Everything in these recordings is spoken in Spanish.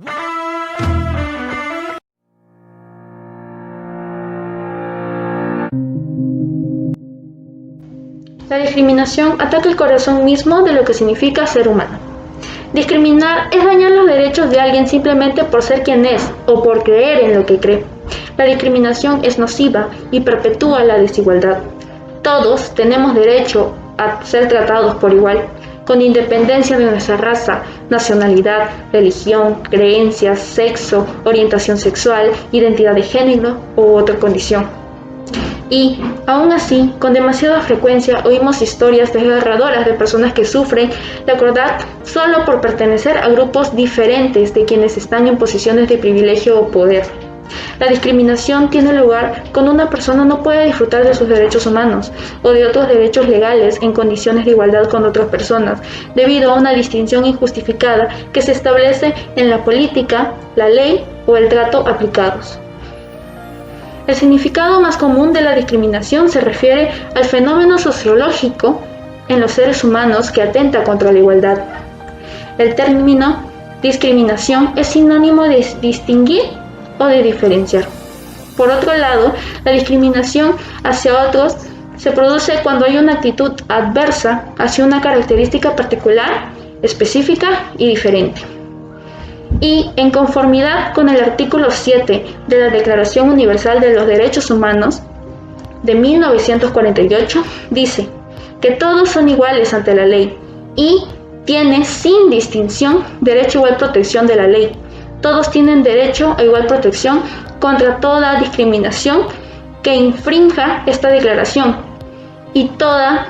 La discriminación ataca el corazón mismo de lo que significa ser humano. Discriminar es dañar los derechos de alguien simplemente por ser quien es o por creer en lo que cree. La discriminación es nociva y perpetúa la desigualdad. Todos tenemos derecho a ser tratados por igual, con independencia de nuestra raza, nacionalidad, religión, creencias, sexo, orientación sexual, identidad de género u otra condición. Y, aún así, con demasiada frecuencia oímos historias desgarradoras de personas que sufren la crueldad solo por pertenecer a grupos diferentes de quienes están en posiciones de privilegio o poder. La discriminación tiene lugar cuando una persona no puede disfrutar de sus derechos humanos o de otros derechos legales en condiciones de igualdad con otras personas, debido a una distinción injustificada que se establece en la política, la ley o el trato aplicados. El significado más común de la discriminación se refiere al fenómeno sociológico en los seres humanos que atenta contra la igualdad. El término discriminación es sinónimo de distinguir o de diferenciar. Por otro lado, la discriminación hacia otros se produce cuando hay una actitud adversa hacia una característica particular, específica y diferente. Y, en conformidad con el artículo 7 de la Declaración Universal de los Derechos Humanos de 1948, dice que todos son iguales ante la ley y tiene, sin distinción, derecho a igual protección de la ley. Todos tienen derecho a igual protección contra toda discriminación que infrinja esta declaración y toda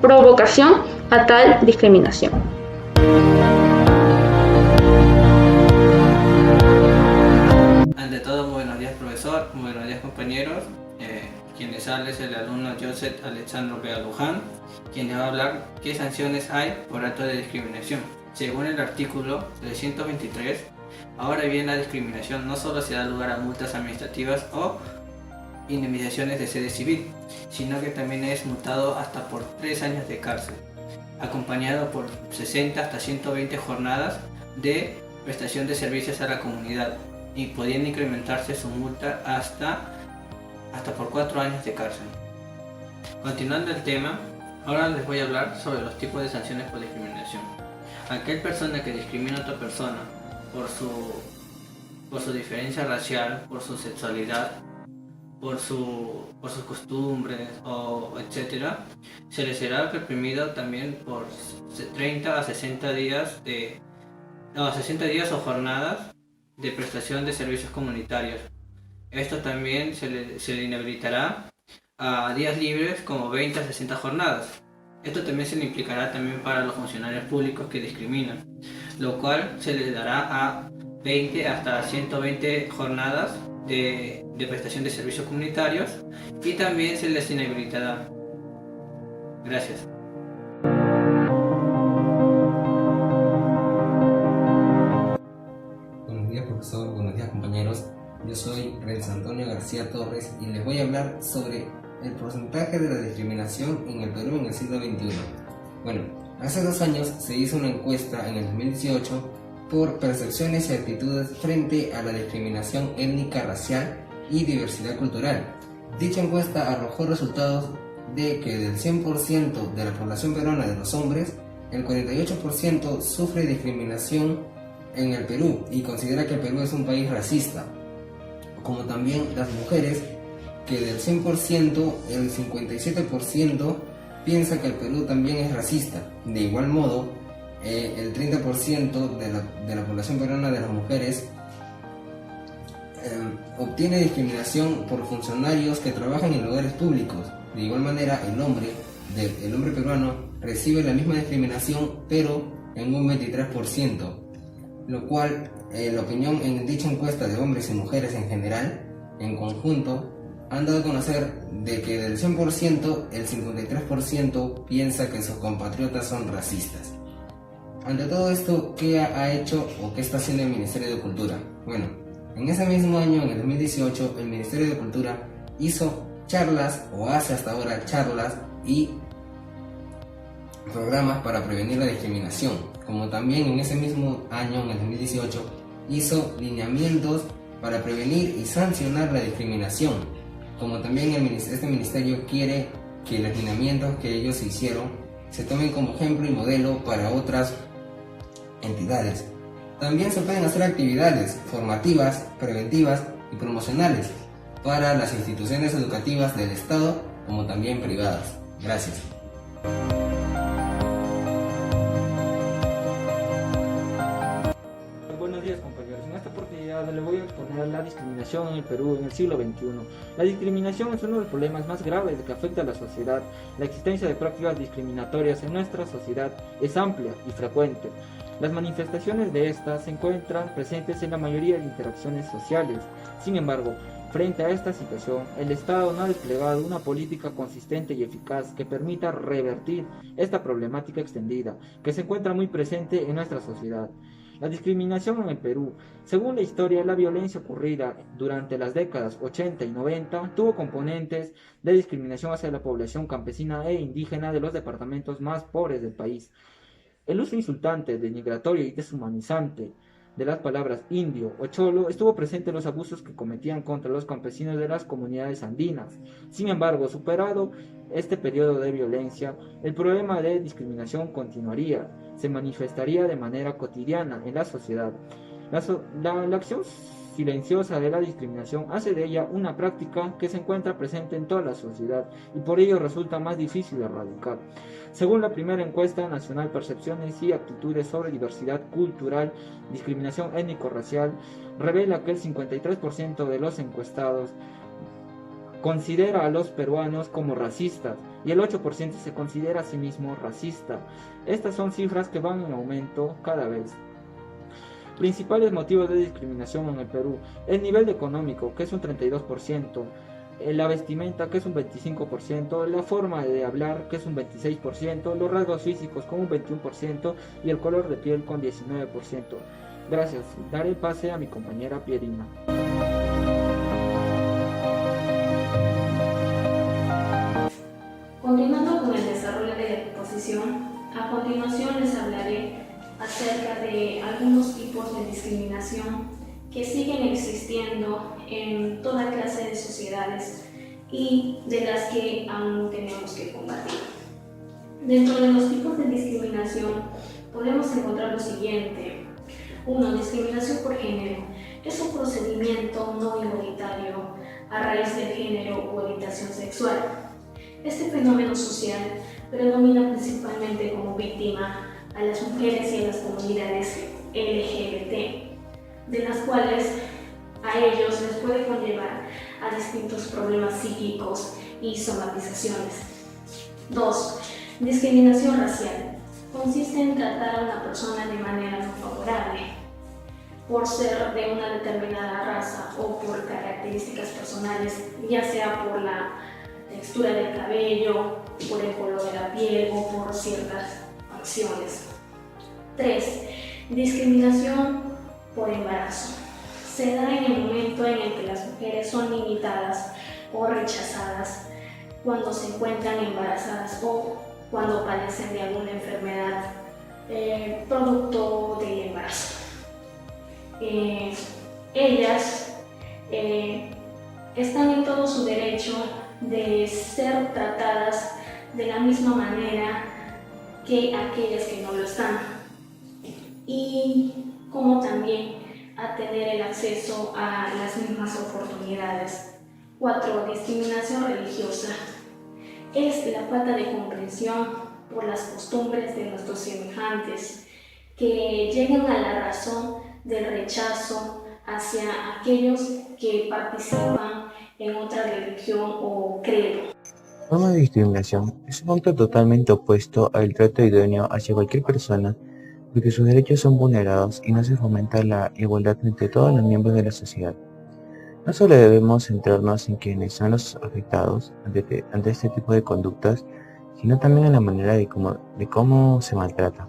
provocación a tal discriminación. Ante todo, muy buenos días, profesor, muy buenos días, compañeros. Quien les habla es el alumno Joseph Alexandro Vega Luján, quien les va a hablar qué sanciones hay por acto de discriminación. Según el artículo 323, ahora bien, la discriminación no solo se da lugar a multas administrativas o indemnizaciones de sede civil, sino que también es multado hasta por 3 años de cárcel, acompañado por 60 hasta 120 jornadas de prestación de servicios a la comunidad, y pudiendo incrementarse su multa hasta por 4 años de cárcel. Continuando el tema, ahora les voy a hablar sobre los tipos de sanciones por discriminación. Aquel persona que discrimina a otra persona por su diferencia racial, por su sexualidad, por sus costumbres, etc., se le será reprimido también por 30 a 60 días o jornadas de prestación de servicios comunitarios. Esto también se le inhabilitará a días libres como 20 a 60 jornadas. Esto también se le implicará también para los funcionarios públicos que discriminan, lo cual se les dará a 20 hasta 120 jornadas de prestación de servicios comunitarios, y también se les inhabilitará. Gracias. Buenos días, profesor, buenos días, compañeros. Yo soy Renzo Antonio García Torres y les voy a hablar sobre el porcentaje de la discriminación en el Perú en el siglo XXI. Bueno, hace 2 años se hizo una encuesta en el 2018 por percepciones y actitudes frente a la discriminación étnica, racial y diversidad cultural. Dicha encuesta arrojó resultados de que del 100% de la población peruana de los hombres, el 48% sufre discriminación en el Perú y considera que el Perú es un país racista, como también las mujeres, que del 100% el 57% piensa que el Perú también es racista. De igual modo, el 30% de la población peruana de las mujeres obtiene discriminación por funcionarios que trabajan en lugares públicos. De igual manera, el hombre peruano recibe la misma discriminación, pero en un 23%, lo cual, la opinión en dicha encuesta de hombres y mujeres en general, en conjunto, han dado a conocer de que del 100%, el 53% piensa que sus compatriotas son racistas. Ante todo esto, ¿qué ha hecho o qué está haciendo el Ministerio de Cultura? Bueno, en ese mismo año, en el 2018, el Ministerio de Cultura hizo charlas, o hace hasta ahora charlas, y programas para prevenir la discriminación, como también en ese mismo año, en el 2018, hizo lineamientos para prevenir y sancionar la discriminación, como también este ministerio quiere que los lineamientos que ellos hicieron se tomen como ejemplo y modelo para otras entidades. También se pueden hacer actividades formativas, preventivas y promocionales para las instituciones educativas del Estado como también privadas. Gracias. Buenos días, compañeros. En esta oportunidad les voy a exponer la discriminación en el Perú en el siglo XXI. La discriminación es uno de los problemas más graves que afecta a la sociedad. La existencia de prácticas discriminatorias en nuestra sociedad es amplia y frecuente. Las manifestaciones de estas se encuentran presentes en la mayoría de interacciones sociales. Sin embargo, frente a esta situación, el Estado no ha desplegado una política consistente y eficaz que permita revertir esta problemática extendida, que se encuentra muy presente en nuestra sociedad. La discriminación en el Perú. Según la historia, la violencia ocurrida durante las décadas 80 y 90 tuvo componentes de discriminación hacia la población campesina e indígena de los departamentos más pobres del país. El uso insultante, denigratorio y deshumanizante de las palabras indio o cholo estuvo presente en los abusos que cometían contra los campesinos de las comunidades andinas. Sin embargo, superado este periodo de violencia, el problema de discriminación continuaría, se manifestaría de manera cotidiana en la sociedad. La acción silenciosa de la discriminación hace de ella una práctica que se encuentra presente en toda la sociedad y por ello resulta más difícil de erradicar. Según la primera encuesta nacional Percepciones y Actitudes sobre Diversidad Cultural, Discriminación Étnico-Racial, revela que el 53% de los encuestados considera a los peruanos como racistas y el 8% se considera a sí mismo racista. Estas son cifras que van en aumento cada vez. Principales motivos de discriminación en el Perú: el nivel económico, que es un 32%, la vestimenta, que es un 25%, la forma de hablar, que es un 26%, los rasgos físicos con un 21% y el color de piel con 19%. Gracias. Daré el pase a mi compañera Pierina. Continuando con el desarrollo de la exposición, a continuación les hablaré acerca de algunos tipos de discriminación que siguen existiendo en toda clase de sociedades y de las que aún tenemos que combatir. Dentro de los tipos de discriminación podemos encontrar lo siguiente. 1. Discriminación por género. Es un procedimiento no igualitario a raíz del género o orientación sexual. Este fenómeno social predomina principalmente como víctima a las mujeres y a las comunidades LGBT, de las cuales a ellos les puede conllevar a distintos problemas psíquicos y somatizaciones. 2. Discriminación racial. Consiste en tratar a una persona de manera no favorable por ser de una determinada raza o por características personales, ya sea por la textura del cabello, por el color de la piel o por ciertas acciones. 3. Discriminación por embarazo. Se da en el momento en el que las mujeres son limitadas o rechazadas cuando se encuentran embarazadas o cuando padecen de alguna enfermedad producto del embarazo. Ellas están en todo su derecho de ser tratadas de la misma manera que aquellas que no lo están, y como también a tener el acceso a las mismas oportunidades. 4. Discriminación religiosa. Es la falta de comprensión por las costumbres de nuestros semejantes que llegan a la razón del rechazo hacia aquellos que participan en otra religión o credo. La forma de discriminación es un punto totalmente opuesto al trato idóneo hacia cualquier persona, porque sus derechos son vulnerados y no se fomenta la igualdad entre todos los miembros de la sociedad. No solo debemos centrarnos en quienes son los afectados ante este tipo de conductas, sino también en la manera de cómo se maltrata.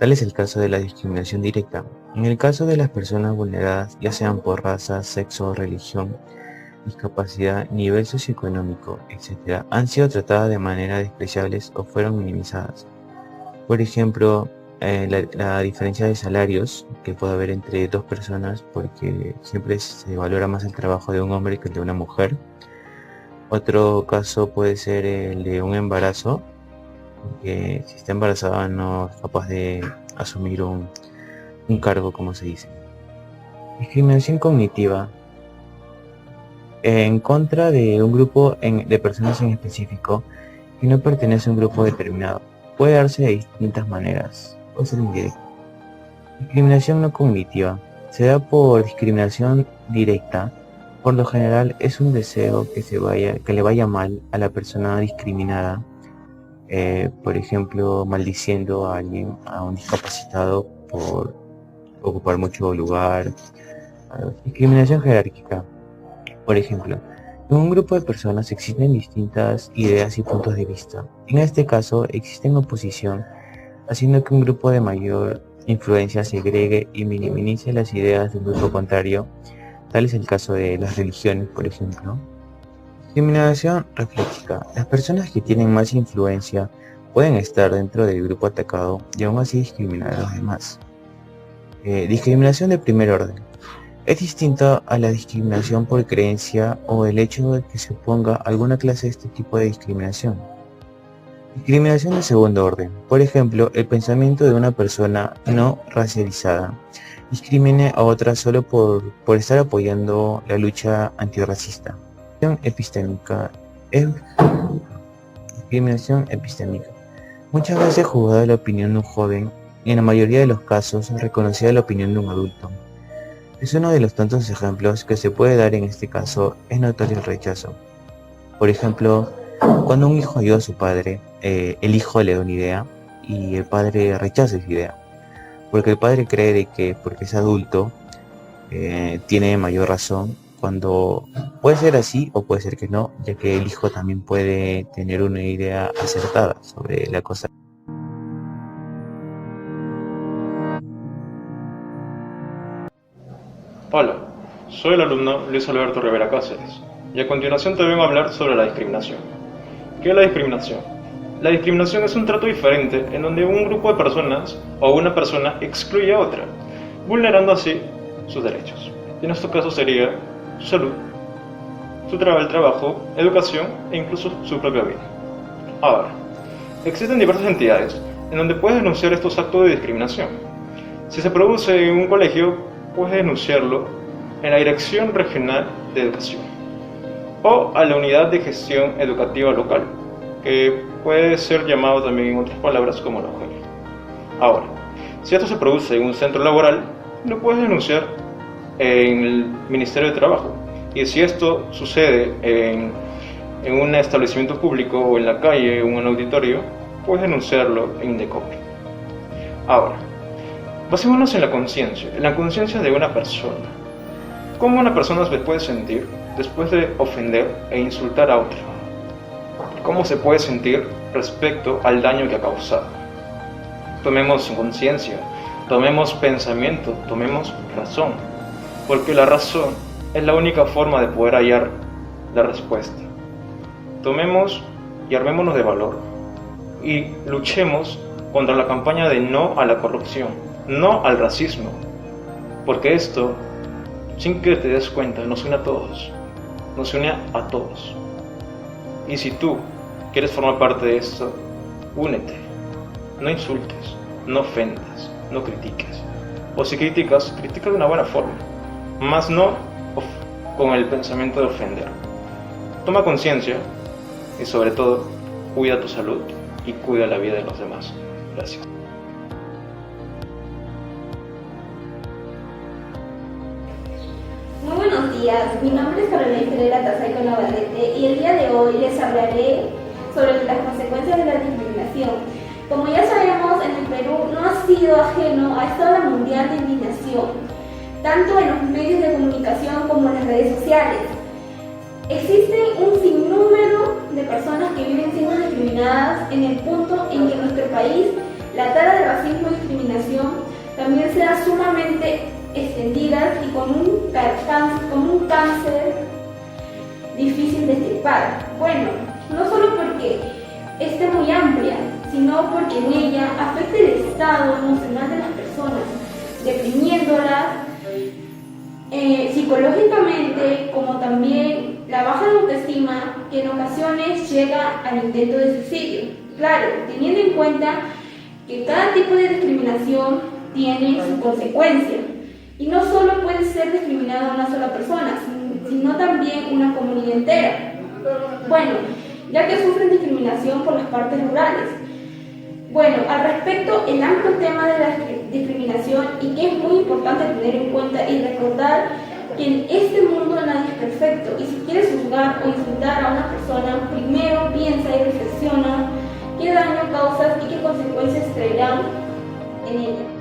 Tal es el caso de la discriminación directa. En el caso de las personas vulneradas, ya sean por raza, sexo o religión, discapacidad, nivel socioeconómico, etc., han sido tratadas de manera despreciables o fueron minimizadas. Por ejemplo, la diferencia de salarios que puede haber entre dos personas, porque siempre se valora más el trabajo de un hombre que el de una mujer. Otro caso puede ser el de un embarazo, porque si está embarazada no es capaz de asumir un cargo, como se dice. Discriminación cognitiva en contra de un grupo de personas en específico que no pertenece a un grupo determinado. Puede darse de distintas maneras, puede ser indirecta. Discriminación no cognitiva se da por discriminación directa. Por lo general es un deseo que le vaya mal a la persona discriminada, por ejemplo, maldiciendo a alguien, a un discapacitado por ocupar mucho lugar. Discriminación jerárquica. Por ejemplo, en un grupo de personas existen distintas ideas y puntos de vista. En este caso, existen oposición, haciendo que un grupo de mayor influencia segregue y minimice las ideas de un grupo contrario. Tal es el caso de las religiones, por ejemplo. Discriminación reflexiva. Las personas que tienen más influencia pueden estar dentro del grupo atacado y aún así discriminar a los demás. Discriminación de primer orden. Es distinto a la discriminación por creencia o el hecho de que se oponga a alguna clase de este tipo de discriminación. Discriminación de segundo orden. Por ejemplo, el pensamiento de una persona no racializada discrimine a otra solo por estar apoyando la lucha antirracista. Discriminación epistémica. Muchas veces juzgada la opinión de un joven y en la mayoría de los casos reconocida la opinión de un adulto. Es uno de los tantos ejemplos que se puede dar en este caso, es notorio el rechazo. Por ejemplo, cuando un hijo ayuda a su padre, el hijo le da una idea y el padre rechaza esa idea. Porque el padre cree de que porque es adulto tiene mayor razón, cuando puede ser así o puede ser que no, ya que el hijo también puede tener una idea acertada sobre la cosa. Hola, soy el alumno Luis Alberto Rivera Cáceres y a continuación te vengo a hablar sobre la discriminación. ¿Qué es la discriminación? La discriminación es un trato diferente en donde un grupo de personas o una persona excluye a otra, vulnerando así sus derechos. Y en este caso sería su salud, su trabajo, educación e incluso su propia vida. Ahora, existen diversas entidades en donde puedes denunciar estos actos de discriminación. Si se produce en un colegio, puedes denunciarlo en la Dirección Regional de Educación o a la Unidad de Gestión Educativa Local, que puede ser llamado también en otras palabras como la UGEL. Ahora, si esto se produce en un centro laboral, lo puedes denunciar en el Ministerio de Trabajo, y si esto sucede en un establecimiento público o en la calle o en un auditorio, puedes denunciarlo en Indecopi. Ahora, basémonos en la conciencia de una persona. ¿Cómo una persona se puede sentir después de ofender e insultar a otra? ¿Cómo se puede sentir respecto al daño que ha causado? Tomemos conciencia, tomemos pensamiento, tomemos razón, porque la razón es la única forma de poder hallar la respuesta. Tomemos y armémonos de valor y luchemos contra la campaña de no a la corrupción, no al racismo, porque esto, sin que te des cuenta, nos une a todos, Y si tú quieres formar parte de esto, únete, no insultes, no ofendas, no critiques, o si criticas, critica de una buena forma, más no con el pensamiento de ofender. Toma conciencia y sobre todo, cuida tu salud y cuida la vida de los demás. Gracias. Muy buenos días, mi nombre es Carolina Ferreira Tazaico Navarrete y el día de hoy les hablaré sobre las consecuencias de la discriminación. Como ya sabemos, en el Perú no ha sido ajeno a esta ola mundial de indignación, tanto en los medios de comunicación como en las redes sociales. Existe un sinnúmero de personas que viven siendo discriminadas en el punto en que en nuestro país la tara de racismo y discriminación también sea sumamente extendidas y como un cáncer preocupada. Bueno, no solo porque esté muy amplia, sino porque en ella afecta el estado emocional de las personas, deprimiéndolas psicológicamente, como también la baja autoestima, que en ocasiones llega al intento de suicidio. Claro, teniendo en cuenta que cada tipo de discriminación tiene su consecuencia y no solo puede ser discriminada una sola persona, sino también una comunidad entera. Bueno, ya que sufren discriminación por las partes rurales. Bueno, al respecto, el amplio tema de la discriminación y que es muy importante tener en cuenta y recordar que en este mundo nadie es perfecto y si quieres juzgar o insultar a una persona, primero piensa y reflexiona qué daño causas y qué consecuencias traerán en ella.